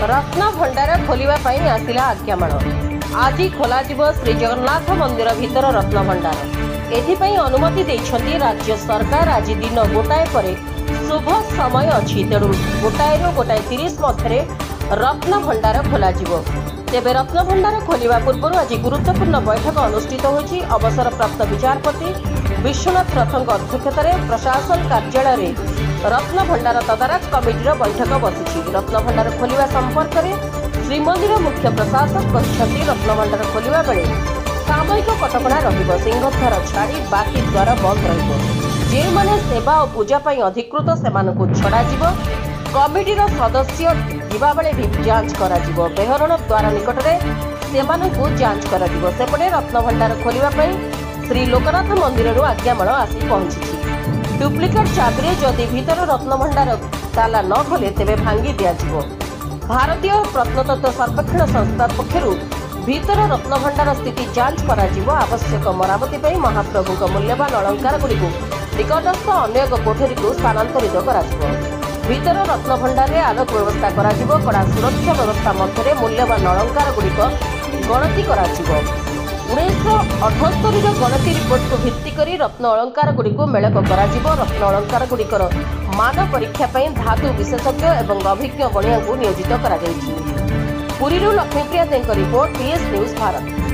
रत्न भंडार खोलिबा पई आसिला आज्ञामाण। आज खोल श्री जगन्नाथ मंदिर भीतर रत्न भंडार एथिपाई अनुमति देइछंती राज्य सरकार। आज दिन गोटाए पर शुभ समय अच्छी, तेणु गोटाए 1:30 मध्य रत्न भंडार खोल। तेबे रत्न भंडार खोलिबा पूर्व आज गुरुत्वपूर्ण बैठक अनुष्ठित होइछि। अवसरप्राप्त विचारपति विश्वनाथ रथଙ୍କ अध्यक्षतार प्रशासन कार्यालय में रत्न भंडार तदारक कमिटीर बैठक बसिछि। रत्न भंडार खोलिबा संपर्क में श्रीमंदिर मुख्य प्रशासक कहते रत्न भंडार खोलिबा बेले सामयिक कटकणा रहिबो। सिंहद्वार छाड़ी बाकी द्वार बंद रहिबो। जे माने सेवा और पूजा पई अधिकृत सेमानकु छड़ा जिवो। कमिटीर सदस्य जिबा बेले भी जांच करा जिवो। बेहरण द्वार निकटरे सेमानकु जांच करा जिवो। सेपटे रत्न भंडार खोलिबा पई श्री लोकनाथ मंदिररु आज्ञामाण आसी पहुंची। डुप्लिकेट चाबी जदि भीतर रत्न भंडार ताला न खोले तेबे भांगी दियाजिवो। भारतीय प्रत्नतत्व सर्वेक्षण संस्था पक्षरु भीतर रत्न भंडार स्थिति जांच करा जिवो। आवश्यक मरामती पई महाप्रभुଙ୍କ मूल्यवान अलंकार गुड़िक निकटस्थ अन्य एक कोठरी को स्थानांतरित करा जिवो। भीतर रत्न भंडार रे आलोक व्यवस्था करा जिवो। कड़ा सुरक्षा व्यवस्था मध्य मूल्यवान अलंकार गुड़िक गणति करा जिवो। 1978 गणति रिपोर्ट को भित्ति करी रत्न अलंकार गुड़िक मेलक करा जिवो। रत्न अलंकार गुड़िकर मान परीक्षा पई धातु विशेषज्ञ एवं अभिज्ञ बणिया को नियोजित करा जायछि। पुरीरू लक्ष्मीप्रिया देंक रिपोर्ट, PS न्यूज भारत।